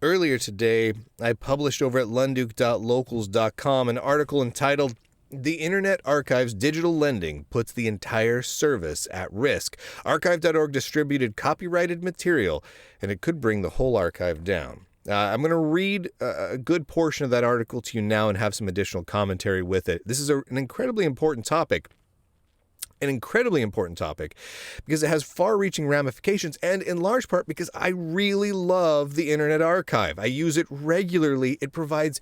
Earlier today, I published over at lunduke.locals.com an article entitled "The Internet Archive's Digital Lending Puts the Entire Service at Risk." Archive.org distributed copyrighted material, and it could bring the whole archive down. I'm going to read a good portion of that article to you now and have some additional commentary with it. This is an incredibly important topic. Because it has far-reaching ramifications, and in large part because I really love the Internet Archive. I use it regularly. It provides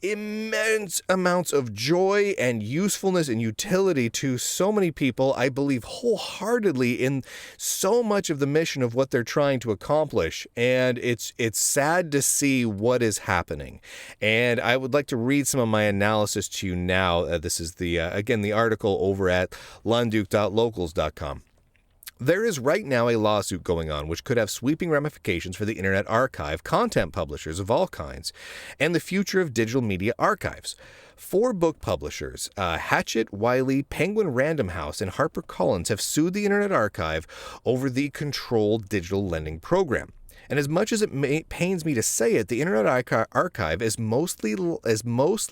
immense amounts of joy and usefulness and utility to so many people. I believe wholeheartedly in so much of the mission of what they're trying to accomplish, and it's sad to see what is happening. And I would like to read some of my analysis to you now. This is the article over at lunduke.locals.com. There is right now a lawsuit going on which could have sweeping ramifications for the Internet Archive, content publishers of all kinds, and the future of digital media archives. 4 book publishers, Hachette, Wiley, Penguin Random House, and HarperCollins, have sued the Internet Archive over the controlled digital lending program. And as much as it pains me to say it, the Internet Archive is most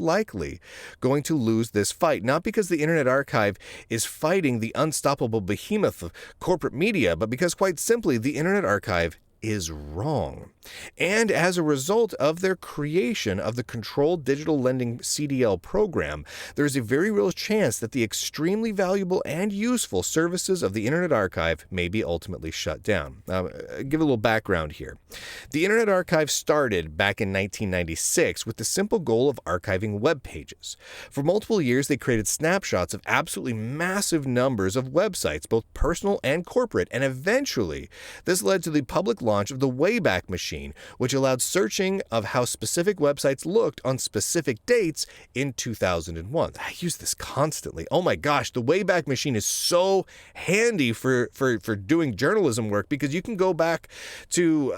likely going to lose this fight, not because the Internet Archive is fighting the unstoppable behemoth of corporate media, but because, quite simply, the Internet Archive is wrong. And as a result of their creation of the Controlled Digital Lending CDL program, there is a very real chance that the extremely valuable and useful services of the Internet Archive may be ultimately shut down. Now, give a little background here. The Internet Archive started back in 1996 with the simple goal of archiving web pages. For multiple years, they created snapshots of absolutely massive numbers of websites, both personal and corporate, and eventually this led to the public launch of the Wayback Machine, which allowed searching of how specific websites looked on specific dates in 2001. I use this constantly. Oh my gosh, the Wayback Machine is so handy for doing journalism work, because you can go back to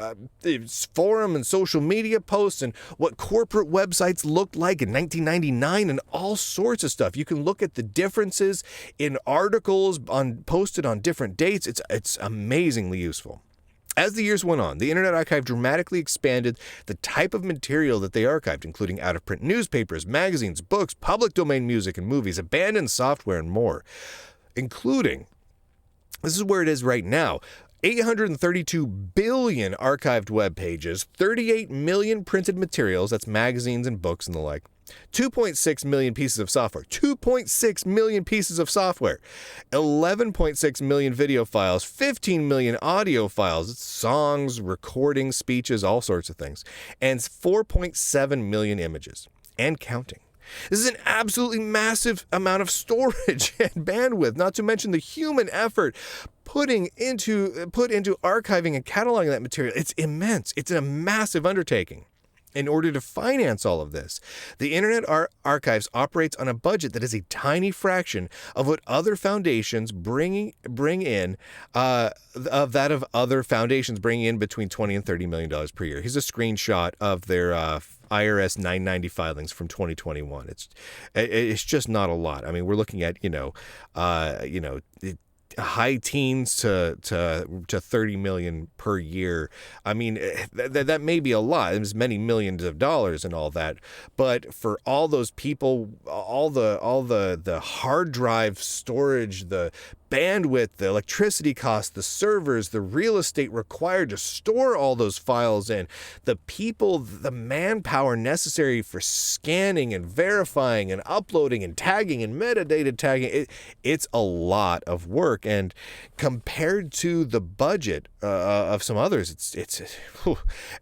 forum and social media posts and what corporate websites looked like in 1999 and all sorts of stuff. You can look at the differences in articles posted on different dates. It's amazingly useful. As the years went on, the Internet Archive dramatically expanded the type of material that they archived, including out-of-print newspapers, magazines, books, public domain music and movies, abandoned software, and more, including, this is where it is right now, 832 billion archived web pages, 38 million printed materials, that's magazines and books and the like, 2.6 million pieces of software, 2.6 million pieces of software, 11.6 million video files, 15 million audio files, it's songs, recordings, speeches, all sorts of things, and 4.7 million images, and counting. This is an absolutely massive amount of storage and bandwidth, not to mention the human effort put into archiving and cataloging that material. It's immense. It's a massive undertaking. In order to finance all of this, the Internet Archives operates on a budget that is a tiny fraction of what other foundations bring in other foundations bring in between $20 and $30 million per year. Here's a screenshot of their IRS 990 filings from 2021. It's just not a lot. I mean, we're looking at high teens to 30 million per year. I mean, that may be a lot. There's many millions of dollars and all that. But for all those people, all the hard drive storage, the bandwidth, the electricity costs, the servers, the real estate required to store all those files in, the people, the manpower necessary for scanning and verifying and uploading and tagging and metadata tagging, it's a lot of work. And compared to the budget of some others, it's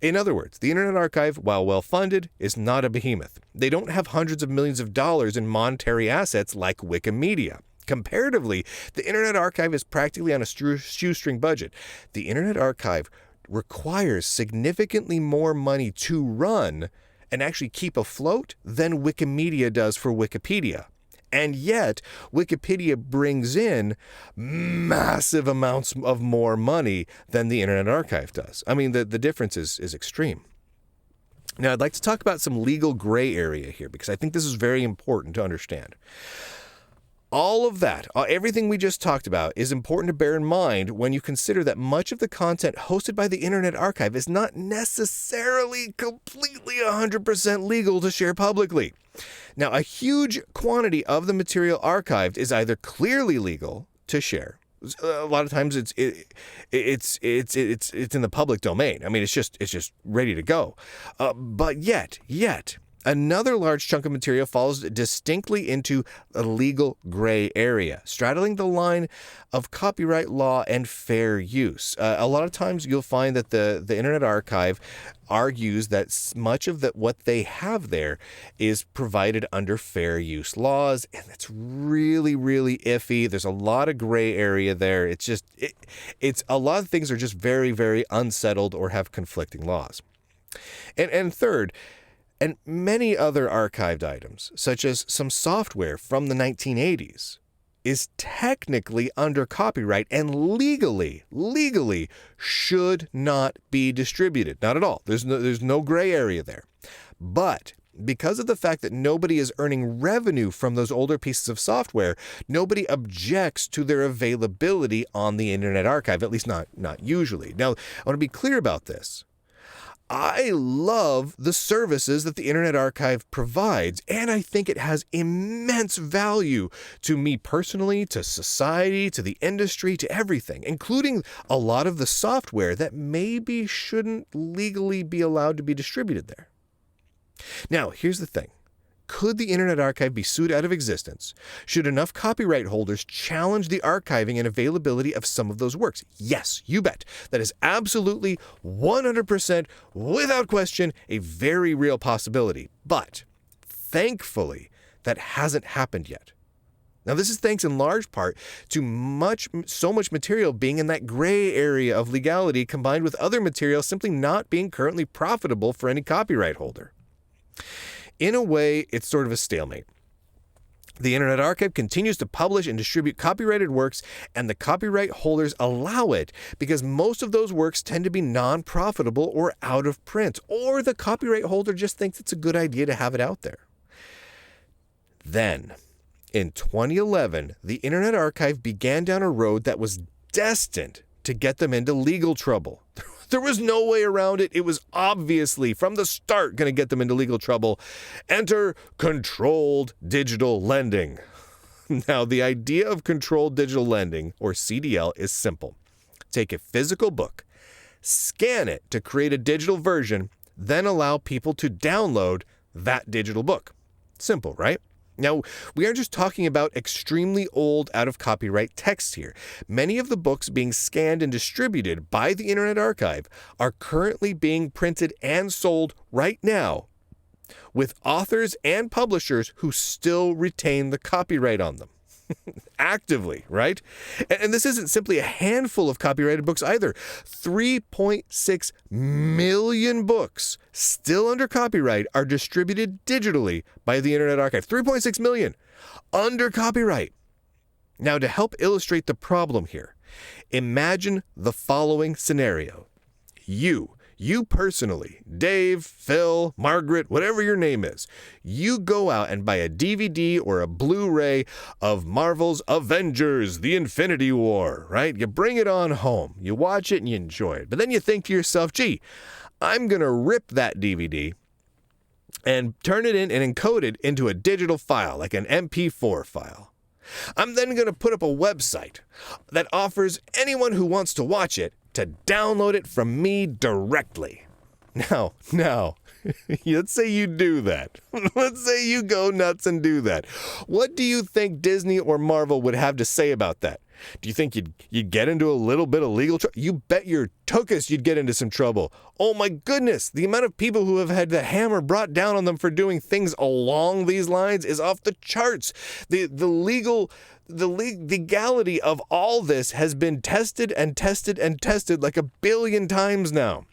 in other words, the Internet Archive, while well-funded, is not a behemoth. They don't have hundreds of millions of dollars in monetary assets like Wikimedia. Comparatively, the Internet Archive is practically on a shoestring budget. The Internet Archive requires significantly more money to run and actually keep afloat than Wikimedia does for Wikipedia. And yet, Wikipedia brings in massive amounts of more money than the Internet Archive does. I mean, the difference is extreme. Now, I'd like to talk about some legal gray area here, because I think this is very important to understand. All of that, everything we just talked about, is important to bear in mind when you consider that much of the content hosted by the Internet Archive is not necessarily completely 100% legal to share publicly. Now, a huge quantity of the material archived is either clearly legal to share. A lot of times it's in the public domain. I mean, it's just ready to go. But yet. Another large chunk of material falls distinctly into a legal gray area, straddling the line of copyright law and fair use. A lot of times you'll find that the Internet Archive argues that much of what they have there is provided under fair use laws, and it's really, really iffy. There's a lot of gray area there. It's a lot of things are just very, very unsettled or have conflicting laws. And third, and many other archived items, such as some software from the 1980s, is technically under copyright and legally should not be distributed. Not at all. There's no gray area there. But because of the fact that nobody is earning revenue from those older pieces of software, nobody objects to their availability on the Internet Archive, at least not usually. Now, I want to be clear about this. I love the services that the Internet Archive provides, and I think it has immense value to me personally, to society, to the industry, to everything, including a lot of the software that maybe shouldn't legally be allowed to be distributed there. Now, here's the thing. Could the Internet Archive be sued out of existence should enough copyright holders challenge the archiving and availability of some of those works? Yes, you bet. That is absolutely 100%, without question, a very real possibility. But thankfully, that hasn't happened yet. Now, this is thanks in large part to so much material being in that gray area of legality, combined with other material simply not being currently profitable for any copyright holder. In a way, it's sort of a stalemate. The Internet Archive continues to publish and distribute copyrighted works, and the copyright holders allow it because most of those works tend to be non-profitable or out of print, or the copyright holder just thinks it's a good idea to have it out there. Then, in 2011, the Internet Archive began down a road that was destined to get them into legal trouble. There was no way around it. It was obviously, from the start, going to get them into legal trouble. Enter controlled digital lending. Now, the idea of controlled digital lending, or CDL, is simple. Take a physical book, scan it to create a digital version, then allow people to download that digital book. Simple, right? Now, we aren't just talking about extremely old, out-of-copyright text here. Many of the books being scanned and distributed by the Internet Archive are currently being printed and sold right now with authors and publishers who still retain the copyright on them. Actively, right? And this isn't simply a handful of copyrighted books either. 3.6 million books still under copyright are distributed digitally by the Internet Archive. 3.6 million under copyright. Now, to help illustrate the problem here, imagine the following scenario. You personally, Dave, Phil, Margaret, whatever your name is, you go out and buy a DVD or a Blu-ray of Marvel's Avengers, The Infinity War, right? You bring it on home, you watch it and you enjoy it. But then you think to yourself, gee, I'm going to rip that DVD and turn it in and encode it into a digital file, like an MP4 file. I'm then going to put up a website that offers anyone who wants to watch it to download it from me directly. Now, let's say you do that. Let's say you go nuts and do that. What do you think Disney or Marvel would have to say about that? Do you think you'd get into a little bit of legal trouble? You bet your tuchus you'd get into some trouble. Oh my goodness, the amount of people who have had the hammer brought down on them for doing things along these lines is off the charts. The legality of all this has been tested and tested and tested like 1 billion times now.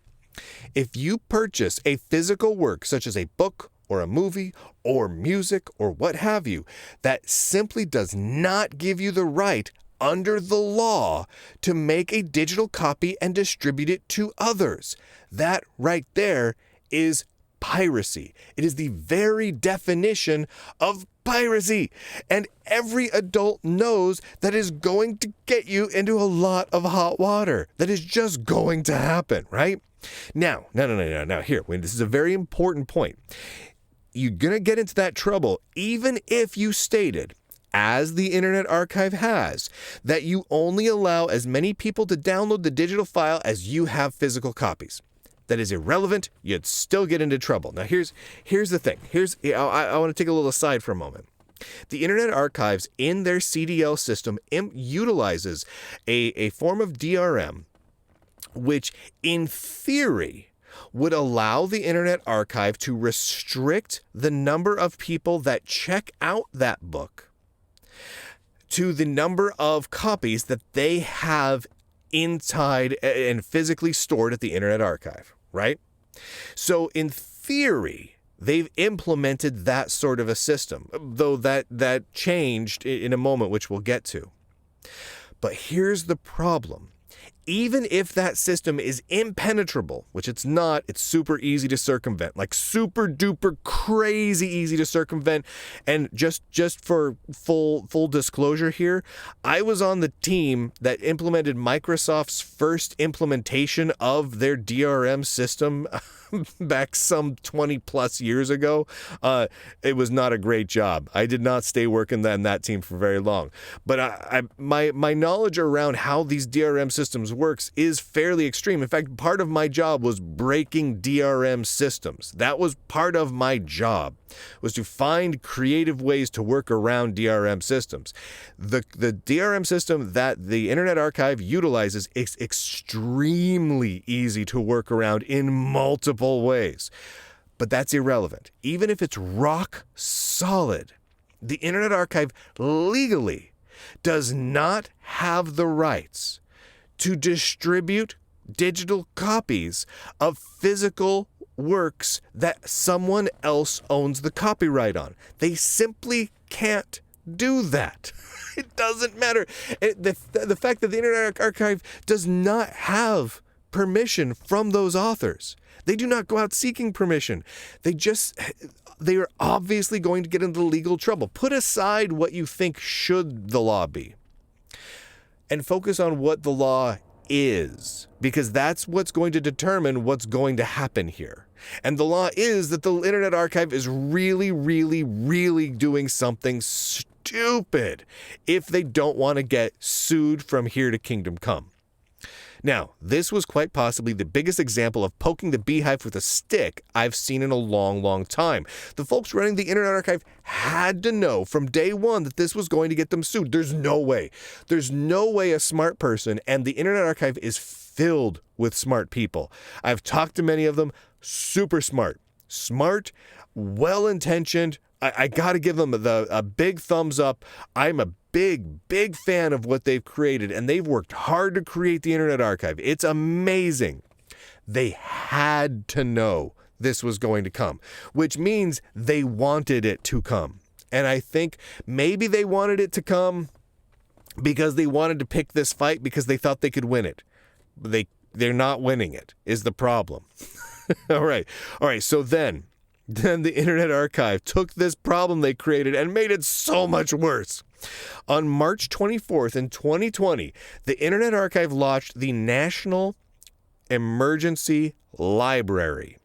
If you purchase a physical work, such as a book or a movie or music or what have you, that simply does not give you the right under the law to make a digital copy and distribute it to others. That right there is piracy. It is the very definition of piracy. And every adult knows that is going to get you into a lot of hot water. That is just going to happen, right? Now, here, this is a very important point. You're going to get into that trouble even if you stated, as the Internet Archive has, that you only allow as many people to download the digital file as you have physical copies. That is irrelevant. You'd still get into trouble. Now, here's the thing. I want to take a little aside for a moment. The Internet Archives, in their CDL system, utilizes a form of DRM, which, in theory, would allow the Internet Archive to restrict the number of people that check out that book to the number of copies that they have inside and physically stored at the Internet Archive, right? So in theory, they've implemented that sort of a system, though that changed in a moment, which we'll get to. But here's the problem. Even if that system is impenetrable, which it's not, it's super easy to circumvent, like super duper crazy easy to circumvent. And just for full disclosure here, I was on the team that implemented Microsoft's first implementation of their DRM system back some 20 plus years ago. It was not a great job. I did not stay working on that team for very long. But my knowledge around how these DRM systems works is fairly extreme. In fact, part of my job was breaking DRM systems. That was part of my job, was to find creative ways to work around DRM systems. The DRM system that the Internet Archive utilizes is extremely easy to work around in multiple ways. But that's irrelevant. Even if it's rock solid, the Internet Archive legally does not have the rights to distribute digital copies of physical works that someone else owns the copyright on. They simply can't do that. It doesn't matter. The fact that the Internet Archive does not have permission from those authors. They do not go out seeking permission. They are obviously going to get into legal trouble. Put aside what you think should the law be and focus on what the law is, because that's what's going to determine what's going to happen here. And the law is that the Internet Archive is really, really, really doing something stupid if they don't want to get sued from here to kingdom come. Now, this was quite possibly the biggest example of poking the beehive with a stick I've seen in a long, long time. The folks running the Internet Archive had to know from day one that this was going to get them sued. There's no way. There's no way a smart person, and the Internet Archive is filled with smart people. I've talked to many of them, super smart, well-intentioned. I got to give them a big thumbs up. I'm a big fan of what they've created, and they've worked hard to create the Internet Archive. It's amazing. They had to know this was going to come, which means they wanted it to come. And I think maybe they wanted it to come because they wanted to pick this fight because they thought they could win it. They're not winning it, is the problem. All right. So then the Internet Archive took this problem they created and made it so much worse. On March 24th in 2020, the Internet Archive launched the National Emergency Library.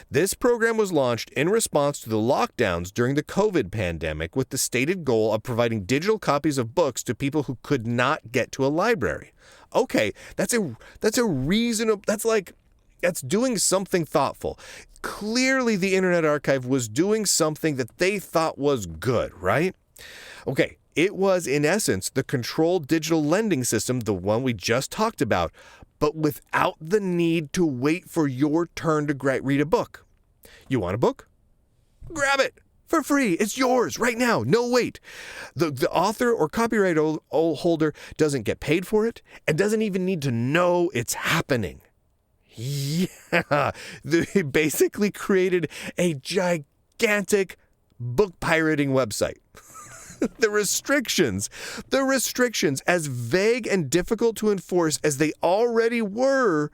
This program was launched in response to the lockdowns during the COVID pandemic with the stated goal of providing digital copies of books to people who could not get to a library. Okay, that's a reasonable, that's doing something thoughtful. Clearly, the Internet Archive was doing something that they thought was good, right? Okay, it was, in essence, the controlled digital lending system, the one we just talked about, but without the need to wait for your turn to read a book. You want a book? Grab it for free. It's yours right now. No wait. The author or copyright holder doesn't get paid for it and doesn't even need to know it's happening. Yeah, they basically created a gigantic book pirating website. The restrictions, as vague and difficult to enforce as they already were,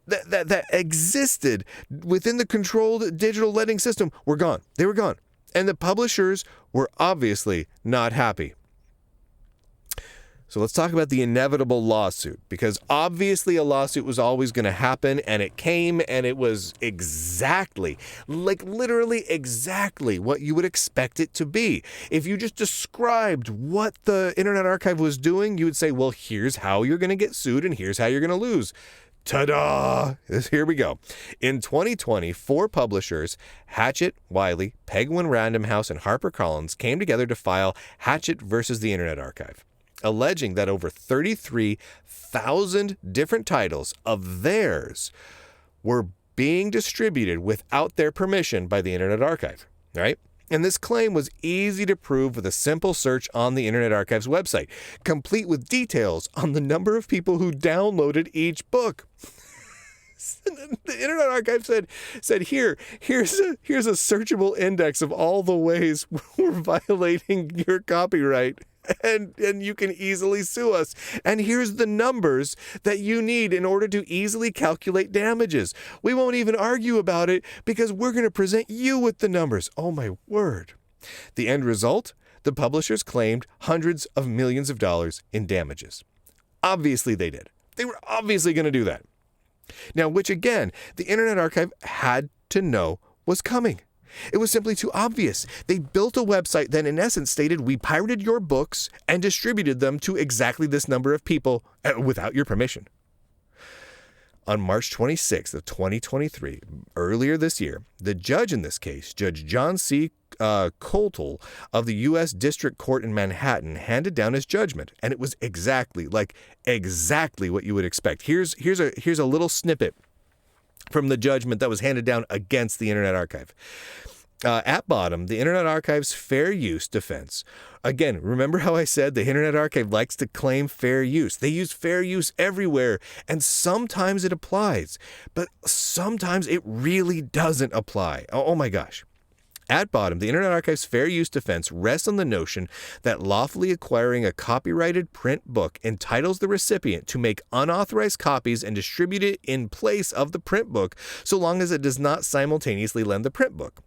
that existed within the controlled digital lending system, were gone. They were gone. And the publishers were obviously not happy. So let's talk about the inevitable lawsuit, because obviously a lawsuit was always going to happen, and it came, and it was exactly, literally exactly what you would expect it to be. If you just described what the Internet Archive was doing, you would say, well, here's how you're going to get sued, and here's how you're going to lose. Ta-da! Here we go. In 2020, 4 publishers, Hachette, Wiley, Penguin Random House, and HarperCollins, came together to file Hachette versus the Internet Archive, alleging that over 33,000 different titles of theirs were being distributed without their permission by the Internet Archive, right? And this claim was easy to prove with a simple search on the Internet Archive's website, complete with details on the number of people who downloaded each book. The Internet Archive said here's a searchable index of all the ways we're violating your copyright. And you can easily sue us. And here's the numbers that you need in order to easily calculate damages. We won't even argue about it because we're going to present you with the numbers. Oh, my word. The end result? The publishers claimed hundreds of millions of dollars in damages. Obviously they did. They were obviously going to do that. Now, which again, the Internet Archive had to know was coming. It was simply too obvious. They built a website that in essence stated, we pirated your books and distributed them to exactly this number of people without your permission. On March 26th of 2023, earlier this year, the judge in this case, Judge John C. Coltle of the U.S. District Court in Manhattan, handed down his judgment, and it was exactly what you would expect. Here's a little snippet from the judgment that was handed down against the Internet Archive. At bottom, the Internet Archive's fair use defense. Again, remember how I said the Internet Archive likes to claim fair use. They use fair use everywhere, and sometimes it applies, but sometimes it really doesn't apply. Oh my gosh. At bottom, the Internet Archive's fair use defense rests on the notion that lawfully acquiring a copyrighted print book entitles the recipient to make unauthorized copies and distribute it in place of the print book, so long as it does not simultaneously lend the print book.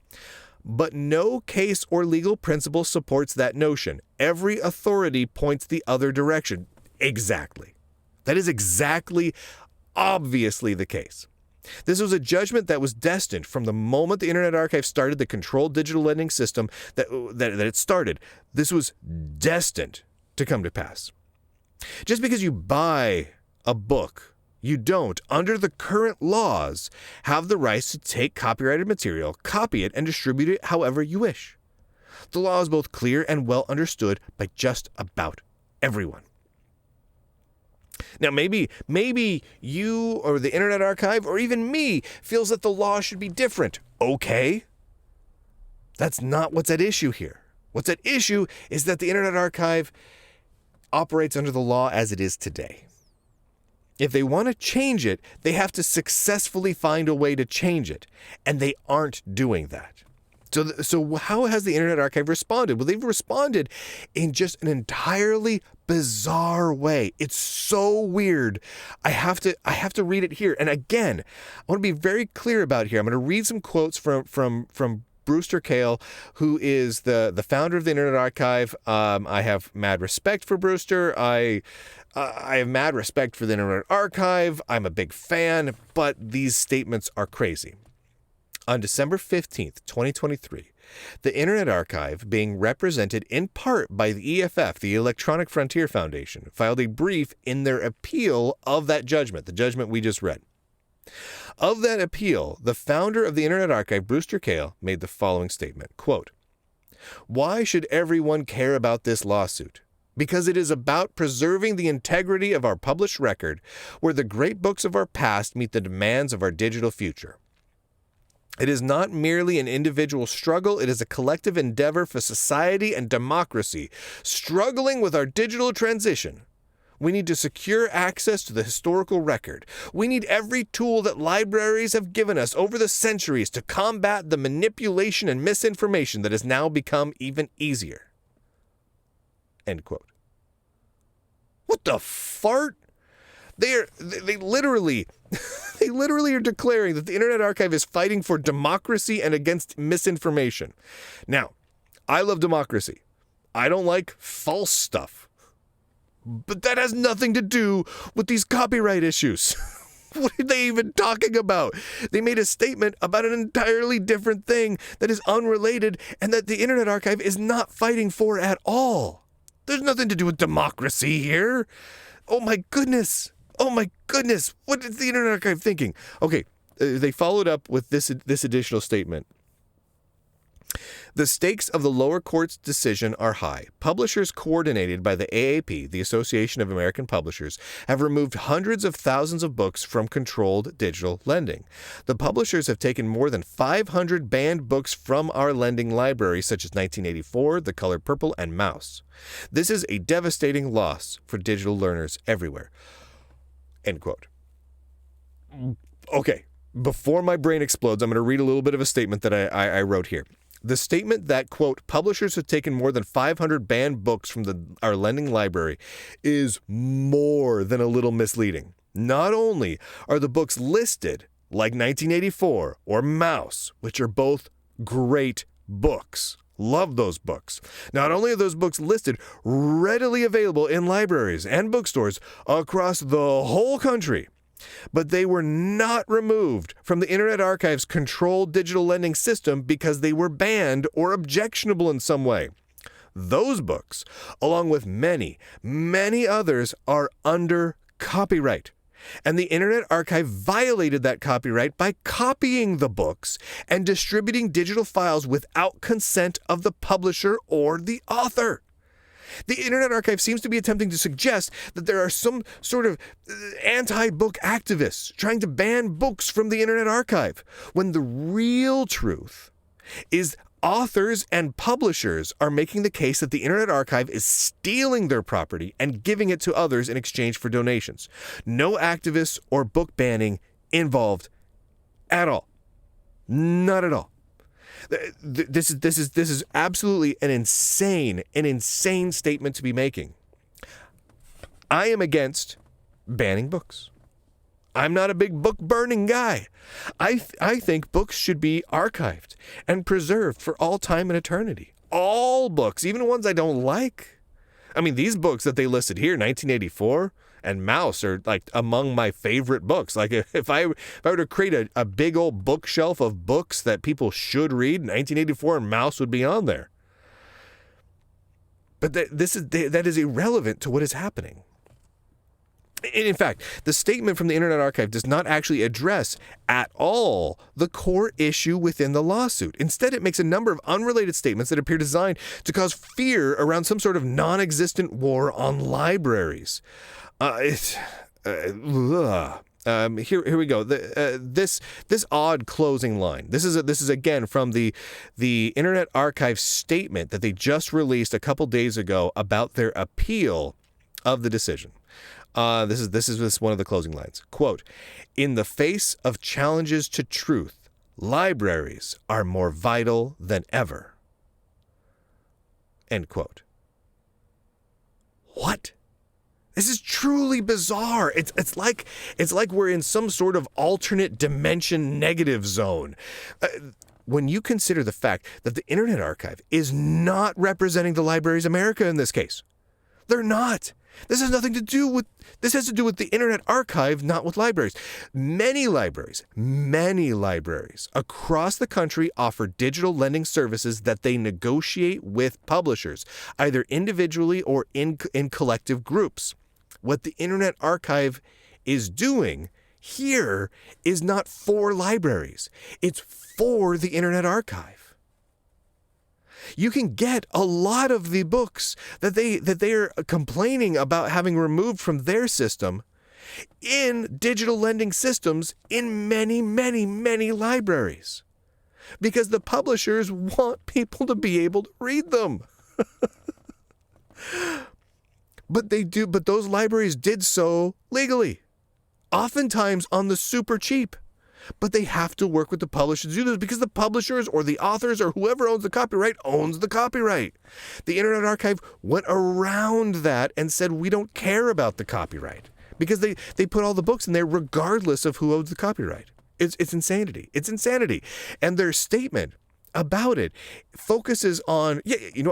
But no case or legal principle supports that notion. Every authority points the other direction. Exactly. That is exactly, obviously the case. This was a judgment that was destined from the moment the Internet Archive started the controlled digital lending system that it started. This was destined to come to pass. Just because you buy a book, you don't, under the current laws, have the rights to take copyrighted material, copy it, and distribute it however you wish. The law is both clear and well understood by just about everyone. Now, maybe you or the Internet Archive or even me feels that the law should be different. Okay. That's not what's at issue here. What's at issue is that the Internet Archive operates under the law as it is today. If they want to change it, they have to successfully find a way to change it, and they aren't doing that. So how has the Internet Archive responded? Well, they've responded in just an entirely bizarre way. It's so weird. I have to read it here. And again, I want to be very clear about it here. I'm going to read some quotes from Brewster Kahle, who is the founder of the Internet Archive. I have mad respect for Brewster. I have mad respect for the Internet Archive. I'm a big fan, but these statements are crazy. On December 15th, 2023, the Internet Archive, being represented in part by the EFF, the Electronic Frontier Foundation, filed a brief in their appeal of that judgment, the judgment we just read. Of that appeal, the founder of the Internet Archive, Brewster Kahle, made the following statement, quote, "Why should everyone care about this lawsuit? Because it is about preserving the integrity of our published record, where the great books of our past meet the demands of our digital future. It is not merely an individual struggle, it is a collective endeavor for society and democracy, struggling with our digital transition. We need to secure access to the historical record. We need every tool that libraries have given us over the centuries to combat the manipulation and misinformation that has now become even easier." End quote. What the fart? They literally are declaring that the Internet Archive is fighting for democracy and against misinformation. Now, I love democracy. I don't like false stuff. But that has nothing to do with these copyright issues. What are they even talking about? They made a statement about an entirely different thing that is unrelated and that the Internet Archive is not fighting for at all. There's nothing to do with democracy here. Oh my goodness. Oh my goodness. What is the Internet Archive thinking? Okay, they followed up with this additional statement. The stakes of the lower court's decision are high. Publishers coordinated by the AAP, the Association of American Publishers, have removed hundreds of thousands of books from controlled digital lending. The publishers have taken more than 500 banned books from our lending library, such as 1984, The Color Purple, and Mouse. This is a devastating loss for digital learners everywhere. End quote. Okay, before my brain explodes, I'm going to read a little bit of a statement that I wrote here. The statement that, quote, publishers have taken more than 500 banned books from our lending library is more than a little misleading. Not only are the books listed, like 1984 or Mouse, which are both great books. Love those books. Not only are those books listed readily available in libraries and bookstores across the whole country, but they were not removed from the Internet Archive's controlled digital lending system because they were banned or objectionable in some way. Those books, along with many, many others, are under copyright. And the Internet Archive violated that copyright by copying the books and distributing digital files without consent of the publisher or the author. The Internet Archive seems to be attempting to suggest that there are some sort of anti-book activists trying to ban books from the Internet Archive, when the real truth is authors and publishers are making the case that the Internet Archive is stealing their property and giving it to others in exchange for donations. No activists or book banning involved at all. Not at all. This is absolutely an insane statement to be making. I am against banning books. I'm not a big book burning guy. I think books should be archived and preserved for all time and eternity. All books, even ones I don't like. I mean, these books that they listed here, 1984 and Mouse, are like among my favorite books. Like if I were to create a big old bookshelf of books that people should read, 1984 and Mouse would be on there. But that is irrelevant to what is happening. In fact, the statement from the Internet Archive does not actually address at all the core issue within the lawsuit. Instead, it makes a number of unrelated statements that appear designed to cause fear around some sort of non-existent war on libraries. Here we go. This odd closing line. This is again from the Internet Archive statement that they just released a couple days ago about their appeal of the decision. This is one of the closing lines. Quote, "In the face of challenges to truth, libraries are more vital than ever." End quote. What? This is truly bizarre. It's like we're in some sort of alternate dimension negative zone. When you consider the fact that the Internet Archive is not representing the Libraries of America in this case. They're not. This has to do with the Internet Archive, not with libraries. Many libraries across the country offer digital lending services that they negotiate with publishers, either individually or in collective groups. What the Internet Archive is doing here is not for libraries. It's for the Internet Archive. You can get a lot of the books that they are complaining about having removed from their system in digital lending systems in many, many, many libraries, because the publishers want people to be able to read them. But those libraries did so legally, oftentimes on the super cheap. But they have to work with the publishers to do this because the publishers or the authors or whoever owns the copyright owns the copyright. The Internet Archive went around that and said, we don't care about the copyright because they put all the books in there regardless of who owns the copyright. It's insanity. It's insanity. And their statement about it focuses on,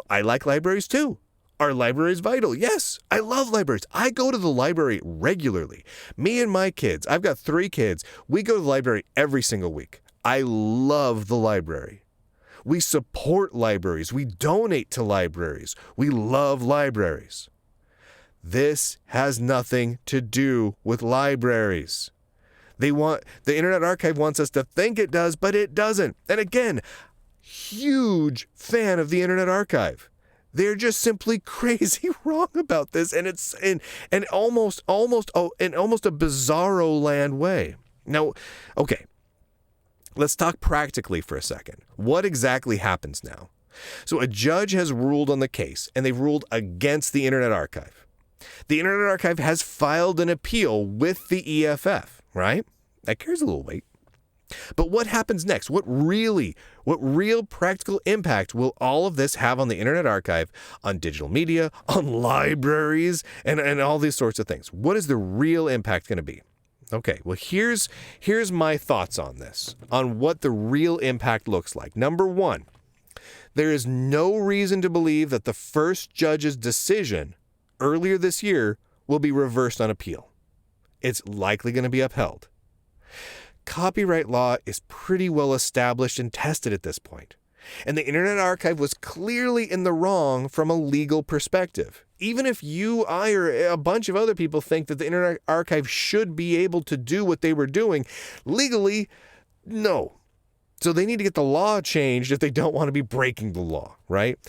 I like libraries too. Are libraries vital? Yes, I love libraries. I go to the library regularly. Me and my kids, I've got 3 kids. We go to the library every single week. I love the library. We support libraries. We donate to libraries. We love libraries. This has nothing to do with libraries. The Internet Archive wants us to think it does, but it doesn't. And again, huge fan of the Internet Archive. They're just simply crazy wrong about this, and it's in almost a bizarro land way. Now, okay, let's talk practically for a second. What exactly happens now? So a judge has ruled on the case, and they've ruled against the Internet Archive. The Internet Archive has filed an appeal with the EFF, right? That carries a little weight. But what happens next? What real practical impact will all of this have on the Internet Archive, on digital media, on libraries, and all these sorts of things? What is the real impact going to be? Okay, well, here's my thoughts on this, on what the real impact looks like. Number 1, there is no reason to believe that the first judge's decision earlier this year will be reversed on appeal. It's likely going to be upheld. Copyright law is pretty well established and tested at this point. And the Internet Archive was clearly in the wrong from a legal perspective. Even if you, I, or a bunch of other people think that the Internet Archive should be able to do what they were doing, legally, no. So they need to get the law changed if they don't want to be breaking the law, right?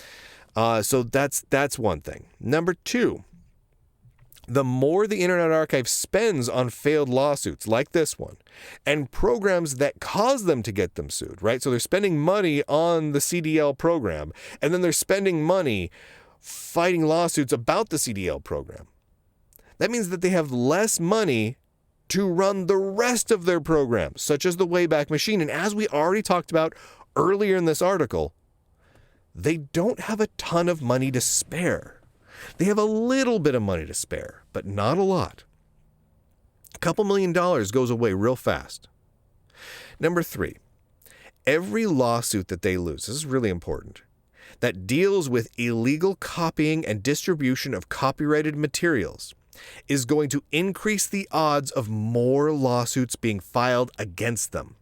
So that's one thing. Number 2, the more the Internet Archive spends on failed lawsuits like this one and programs that cause them to get them sued, right? So they're spending money on the CDL program, and then they're spending money fighting lawsuits about the CDL program. That means that they have less money to run the rest of their programs, such as the Wayback Machine. And as we already talked about earlier in this article, they don't have a ton of money to spare. They have a little bit of money to spare, but not a lot. A couple $1 million goes away real fast. Number 3, every lawsuit that they lose, this is really important, that deals with illegal copying and distribution of copyrighted materials is going to increase the odds of more lawsuits being filed against them.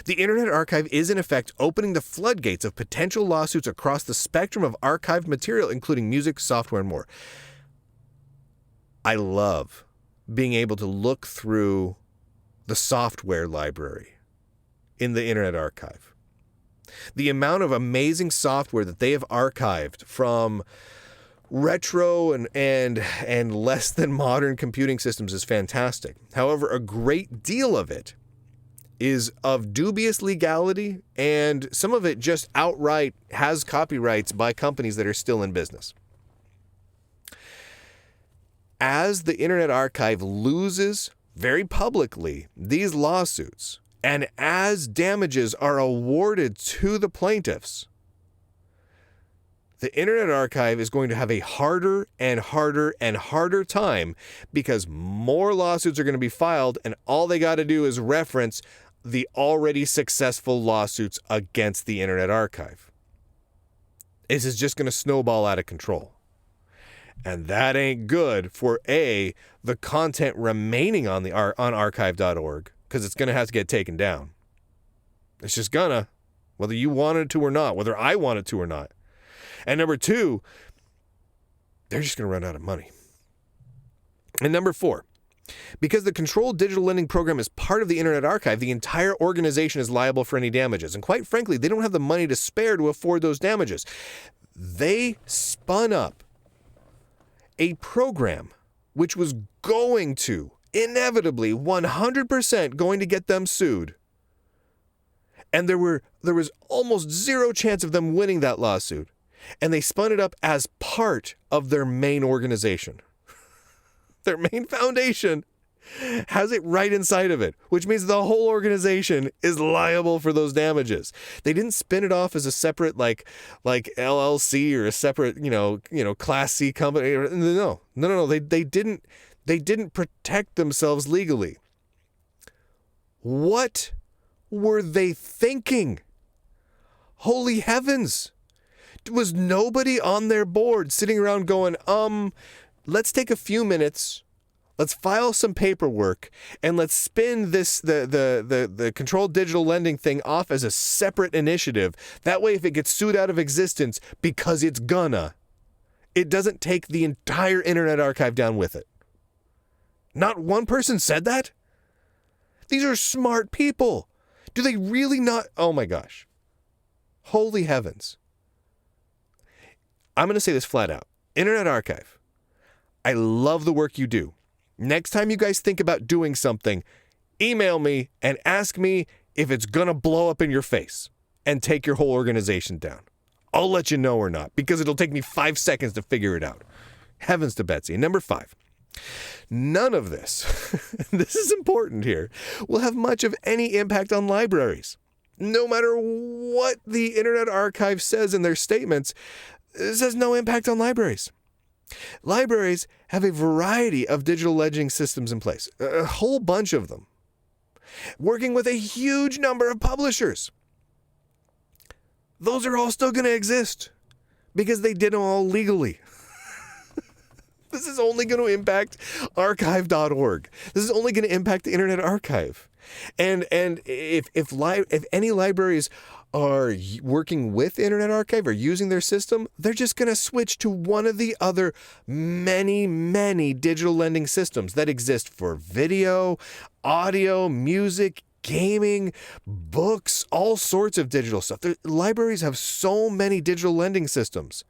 The Internet Archive is, in effect, opening the floodgates of potential lawsuits across the spectrum of archived material, including music, software, and more. I love being able to look through the software library in the Internet Archive. The amount of amazing software that they have archived from retro and less than modern computing systems is fantastic. However, a great deal of it is of dubious legality, and some of it just outright has copyrights by companies that are still in business. As the Internet Archive loses very publicly these lawsuits, and as damages are awarded to the plaintiffs, the Internet Archive is going to have a harder and harder and harder time because more lawsuits are going to be filed, and all they got to do is reference the already successful lawsuits against the Internet Archive. This is just going to snowball out of control. And that ain't good for the content remaining on archive.org, because it's going to have to get taken down. It's just gonna, whether you wanted it to or not, whether I want it to or not. And number 2, they're just going to run out of money. And number 4, because the Controlled Digital Lending Program is part of the Internet Archive, the entire organization is liable for any damages. And quite frankly, they don't have the money to spare to afford those damages. They spun up a program which was going to, inevitably, 100% going to get them sued. And there was almost zero chance of them winning that lawsuit. And they spun it up as part of their main organization. Their main foundation has it right inside of it, which means the whole organization is liable for those damages. They didn't spin it off as a separate like LLC or a separate, Class C company. No. They didn't protect themselves legally. What were they thinking? Holy heavens. Was nobody on their board sitting around going, let's take a few minutes, let's file some paperwork, and let's spin the controlled digital lending thing off as a separate initiative. That way, if it gets sued out of existence, because it's gonna, it doesn't take the entire Internet Archive down with it. Not one person said that? These are smart people. Do they really not? Oh my gosh. Holy heavens. I'm going to say this flat out. Internet Archive, I love the work you do. Next time you guys think about doing something, email me and ask me if it's going to blow up in your face and take your whole organization down. I'll let you know or not, because it'll take me 5 seconds to figure it out. Heavens to Betsy. Number 5. None of this, this is important here, will have much of any impact on libraries. No matter what the Internet Archive says in their statements, this has no impact on libraries. Libraries have a variety of digital ledgering systems in place, a whole bunch of them, working with a huge number of publishers. Those are all still going to exist because they did them all legally. This is only going to impact archive.org. This is only going to impact the Internet Archive. And if any libraries are working with Internet Archive or using their system, they're just going to switch to one of the other many digital lending systems that exist for video, audio, music, gaming, books, all sorts of digital stuff. Libraries have so many digital lending systems.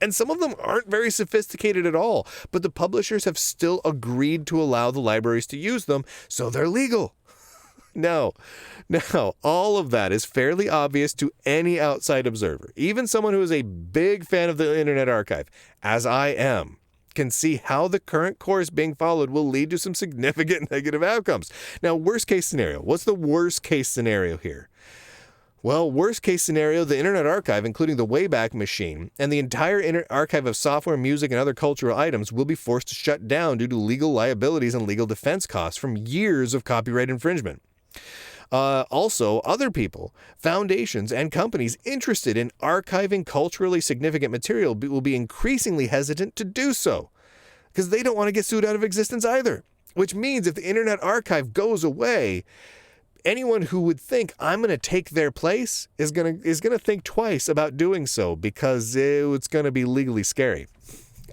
And some of them aren't very sophisticated at all, but the publishers have still agreed to allow the libraries to use them, so they're legal. Now, all of that is fairly obvious to any outside observer. Even someone who is a big fan of the Internet Archive, as I am, can see how the current course being followed will lead to some significant negative outcomes. Now, worst case scenario. What's the worst case scenario here? Well, worst case scenario, the Internet Archive, including the Wayback Machine, and the entire archive of software, music, and other cultural items will be forced to shut down due to legal liabilities and legal defense costs from years of copyright infringement. Also, other people, foundations, and companies interested in archiving culturally significant material will be increasingly hesitant to do so because they don't want to get sued out of existence either. Which means if the Internet Archive goes away, anyone who would think I'm going to take their place is going to think twice about doing so because it's going to be legally scary.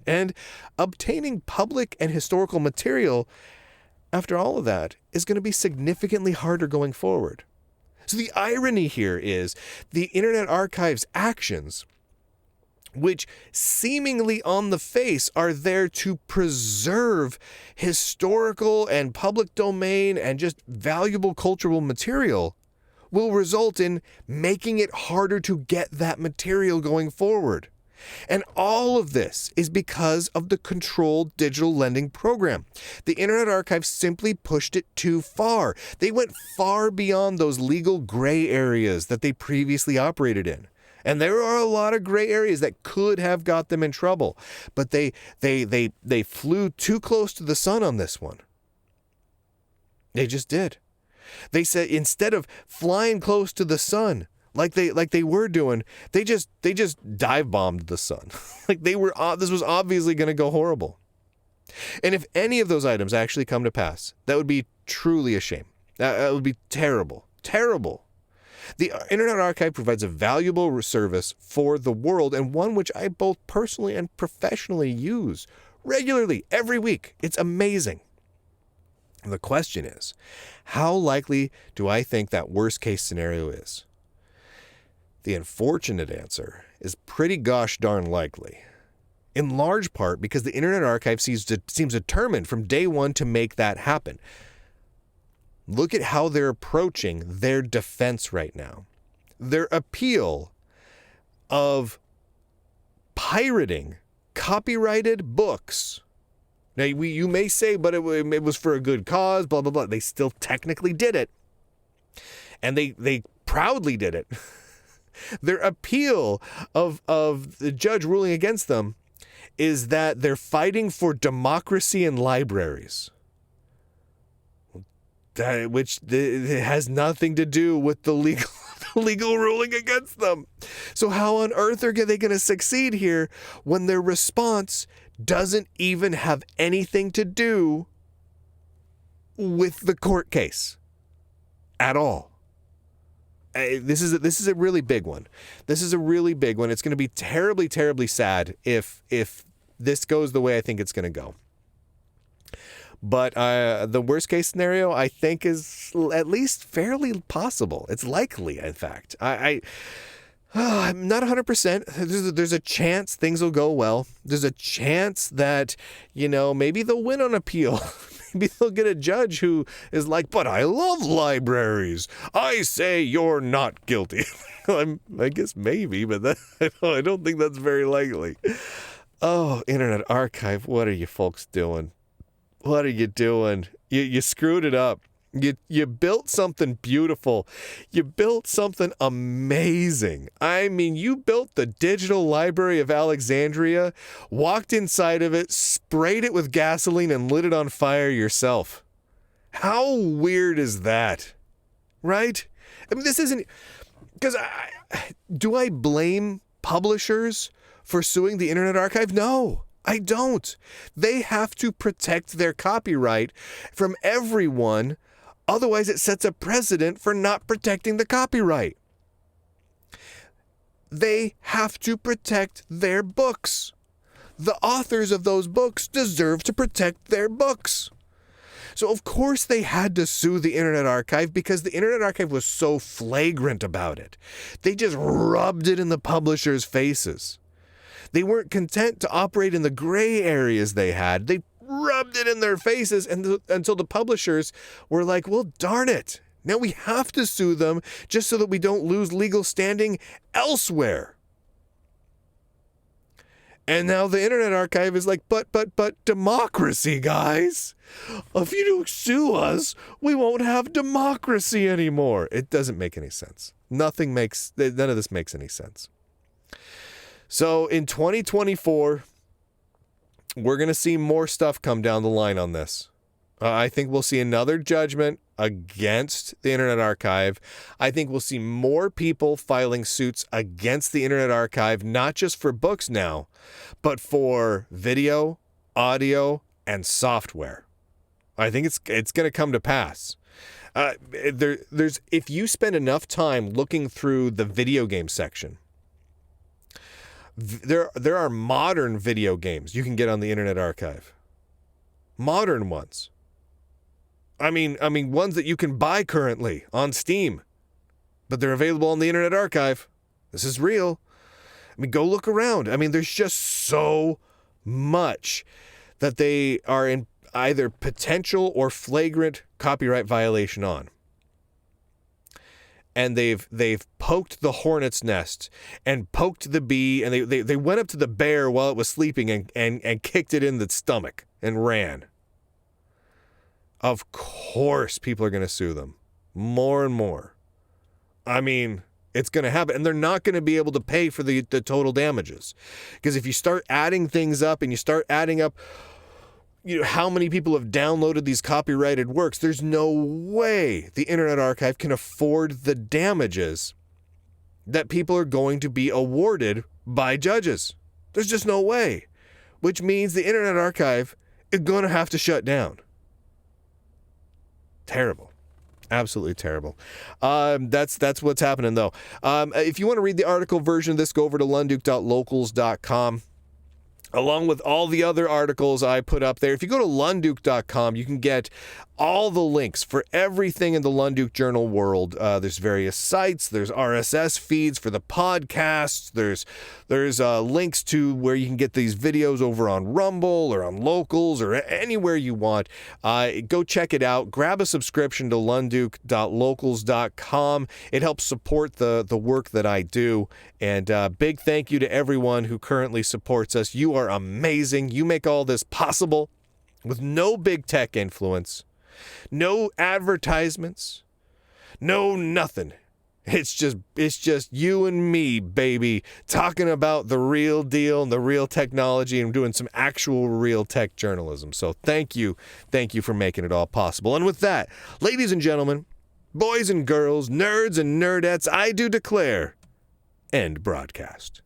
And obtaining public and historical material after all of that is going to be significantly harder going forward. So the irony here is the Internet Archive's actions, which seemingly on the face are there to preserve historical and public domain and just valuable cultural material, will result in making it harder to get that material going forward. And all of this is because of the controlled digital lending program. The Internet Archive simply pushed it too far. They went far beyond those legal gray areas that they previously operated in. And there are a lot of gray areas that could have got them in trouble. But they flew too close to the sun on this one. They just did. They said instead of flying close to the sun, like they were doing, they just dive bombed the sun. This was obviously going to go horrible. And if any of those items actually come to pass, that would be truly a shame. That would be terrible. Terrible. The Internet Archive provides a valuable service for the world, and one which I both personally and professionally use regularly every week. It's amazing. The question is, how likely do I think that worst case scenario is? The unfortunate answer is pretty gosh darn likely. In large part because the Internet Archive seems determined from day one to make that happen. Look at how they're approaching their defense right now. Their appeal of pirating copyrighted books Now, you may say, but it was for a good cause, blah, blah, blah. They still technically did it. And they proudly did it. Their appeal of the judge ruling against them is that they're fighting for democracy in libraries. Which it has nothing to do with the legal ruling against them. So how on earth are they going to succeed here when their response doesn't even have anything to do with the court case at all? This is a really big one. This is a really big one. It's going to be terribly, terribly sad if this goes the way I think it's going to go. But the worst case scenario, I think, is at least fairly possible. It's likely, in fact. I'm not 100%. There's a chance things will go well. There's a chance that, maybe they'll win on appeal. Maybe they'll get a judge who is like, but I love libraries. I say you're not guilty. I guess maybe, but I don't think that's very likely. Oh, Internet Archive, what are you folks doing? What are you doing? You screwed it up. You built something beautiful. You built something amazing. I mean, you built the Digital Library of Alexandria, walked inside of it, sprayed it with gasoline, and lit it on fire yourself. How weird is that? Right? I mean, this isn't... Because do I blame publishers for suing the Internet Archive? No. I don't. They have to protect their copyright from everyone. Otherwise, it sets a precedent for not protecting the copyright. They have to protect their books. The authors of those books deserve to protect their books. So, of course, they had to sue the Internet Archive because the Internet Archive was so flagrant about it. They just rubbed it in the publishers' faces. They weren't content to operate in the gray areas they had. They rubbed it in their faces until the publishers were like, well, darn it. Now we have to sue them just so that we don't lose legal standing elsewhere. And now the Internet Archive is like, but democracy, guys. If you don't sue us, we won't have democracy anymore. It doesn't make any sense. None of this makes any sense. So in 2024, we're going to see more stuff come down the line on this. I think we'll see another judgment against the Internet Archive. I think we'll see more people filing suits against the Internet Archive, not just for books now, but for video, audio, and software. I think it's going to come to pass. If you spend enough time looking through the video game section, there are modern video games you can get on the Internet Archive. Modern ones. I mean ones that you can buy currently on Steam, but they're available on the Internet Archive. This is real. I mean, go look around. I mean, there's just so much that they are in either potential or flagrant copyright violation on. And they've poked the hornet's nest and poked the bee, and they went up to the bear while it was sleeping and kicked it in the stomach and ran. Of course people are going to sue them. More and more. I mean, it's going to happen. And they're not going to be able to pay for the total damages. Because if you start adding things up and you start adding up how many people have downloaded these copyrighted works, there's no way the Internet Archive can afford the damages that people are going to be awarded by judges. There's just no way. Which means the Internet Archive is going to have to shut down. Terrible. Absolutely terrible. That's what's happening, though. If you want to read the article version of this, go over to lunduke.locals.com. Along with all the other articles I put up there. If you go to lunduke.com, you can get all the links for everything in the Lunduke Journal world. There's various sites. There's RSS feeds for the podcasts. There's links to where you can get these videos over on Rumble or on Locals or anywhere you want. Go check it out. Grab a subscription to lunduke.locals.com. It helps support the work that I do. And big thank you to everyone who currently supports us. You are amazing. You make all this possible. with no big tech influence, no advertisements, no nothing. It's just you and me, baby, talking about the real deal and the real technology and doing some actual real tech journalism. So thank you for making it all possible. And with that, ladies and gentlemen, boys and girls, nerds and nerdettes, I do declare, end broadcast.